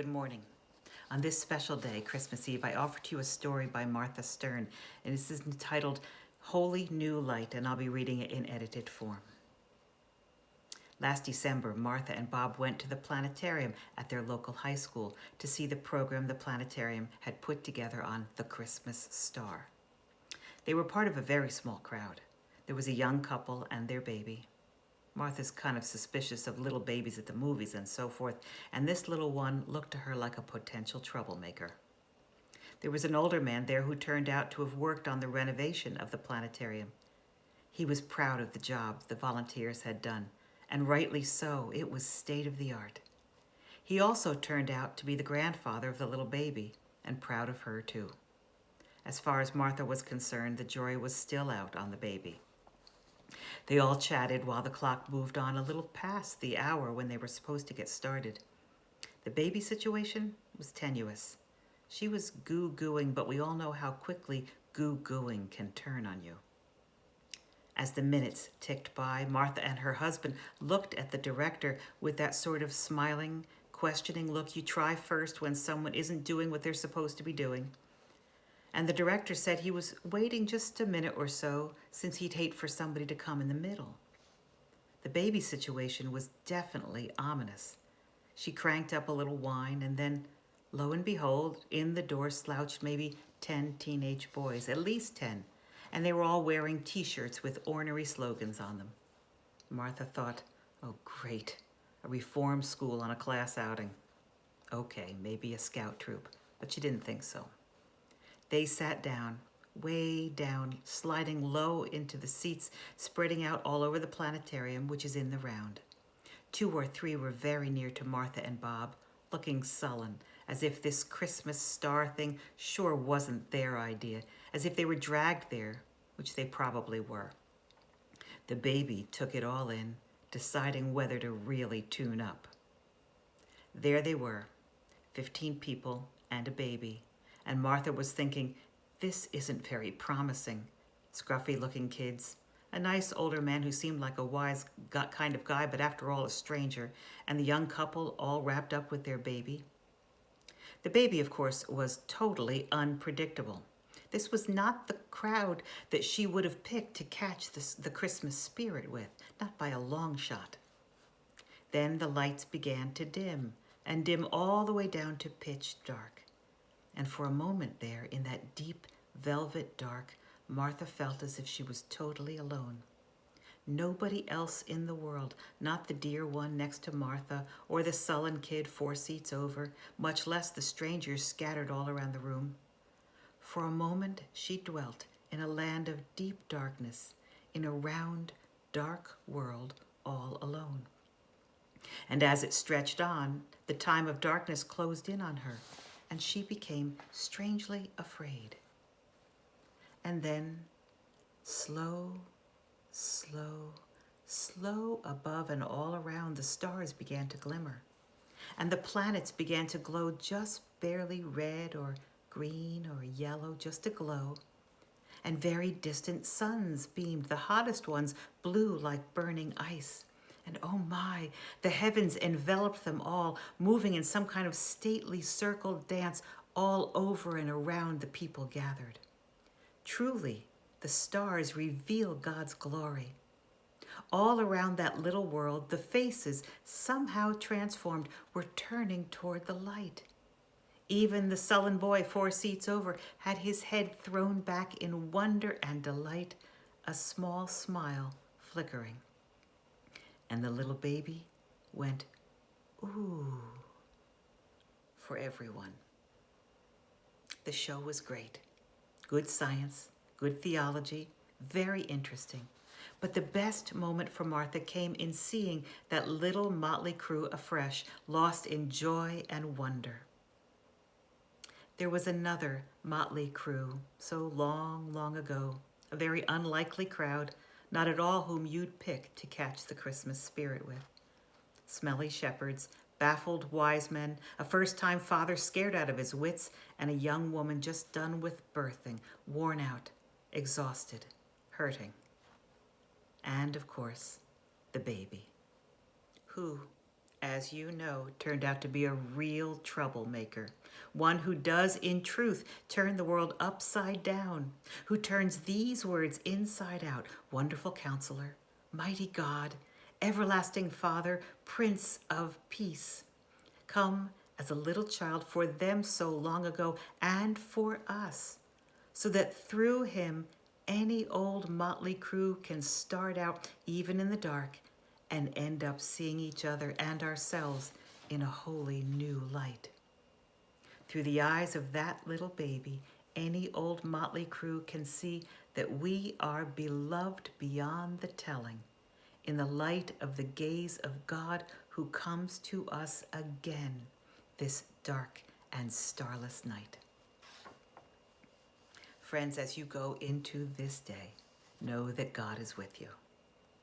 Good morning. On this special day, Christmas Eve, I offer to you a story by Martha Stern, and this is entitled Holy New Light, and I'll be reading it in edited form. Last December, Martha and Bob went to the planetarium at their local high school to see the program the planetarium had put together on the Christmas star. They were part of a very small crowd. There was a young couple and their baby. Martha's kind of suspicious of little babies at the movies and so forth, and this little one looked to her like a potential troublemaker. There was an older man there who turned out to have worked on the renovation of the planetarium. He was proud of the job the volunteers had done, and rightly so. It was state of the art. He also turned out to be the grandfather of the little baby, and proud of her too. As far as Martha was concerned, the jury was still out on the baby. They all chatted while the clock moved on a little past the hour when they were supposed to get started. The baby situation was tenuous. She was goo-gooing, but we all know how quickly goo-gooing can turn on you. As the minutes ticked by, Martha and her husband looked at the director with that sort of smiling, questioning look you try first when someone isn't doing what they're supposed to be doing. And the director said he was waiting just a minute or so since he'd hate for somebody to come in the middle. The baby situation was definitely ominous. She cranked up a little wine, and then, lo and behold, in the door slouched maybe 10 teenage boys, at least 10, and they were all wearing T-shirts with ornery slogans on them. Martha thought, oh great, a reform school on a class outing. Okay, maybe a scout troop, but she didn't think so. They sat down, way down, sliding low into the seats, spreading out all over the planetarium, which is in the round. 2 or 3 were very near to Martha and Bob, looking sullen, as if this Christmas star thing sure wasn't their idea, as if they were dragged there, which they probably were. The baby took it all in, deciding whether to really tune up. There they were, 15 people and a baby. And Martha was thinking, this isn't very promising. Scruffy-looking kids, a nice older man who seemed like a wise kind of guy, but after all a stranger, and the young couple all wrapped up with their baby. The baby, of course, was totally unpredictable. This was not the crowd that she would have picked to catch the Christmas spirit with, not by a long shot. Then the lights began to dim, and dim all the way down to pitch dark. And for a moment there, in that deep velvet dark, Martha felt as if she was totally alone. Nobody else in the world, not the dear one next to Martha or the sullen kid 4 seats over, much less the strangers scattered all around the room. For a moment, she dwelt in a land of deep darkness, in a round, dark world, all alone. And as it stretched on, the time of darkness closed in on her, and she became strangely afraid. And then, slow, above and all around, the stars began to glimmer, and the planets began to glow just barely red or green or yellow, just a glow. And very distant suns beamed, the hottest ones blue like burning ice. And oh my, the heavens enveloped them all, moving in some kind of stately circle dance all over and around the people gathered. Truly, the stars reveal God's glory. All around that little world, the faces, somehow transformed, were turning toward the light. Even the sullen boy 4 seats over had his head thrown back in wonder and delight, a small smile flickering. And the little baby went, ooh, for everyone. The show was great. Good science, good theology, very interesting. But the best moment for Martha came in seeing that little motley crew afresh, lost in joy and wonder. There was another motley crew, so long, long ago, a very unlikely crowd, not at all whom you'd pick to catch the Christmas spirit with. Smelly shepherds, baffled wise men, a first-time father scared out of his wits, and a young woman just done with birthing, worn out, exhausted, hurting. And, of course, the baby, who, as you know, turned out to be a real troublemaker. One who does, in truth, turn the world upside down, who turns these words inside out: Wonderful Counselor, Mighty God, Everlasting Father, Prince of Peace. Come as a little child for them so long ago and for us, so that through him any old motley crew can start out even in the dark and end up seeing each other and ourselves in a wholly new light. Through the eyes of that little baby, any old motley crew can see that we are beloved beyond the telling, in the light of the gaze of God who comes to us again this dark and starless night. Friends, as you go into this day, know that God is with you.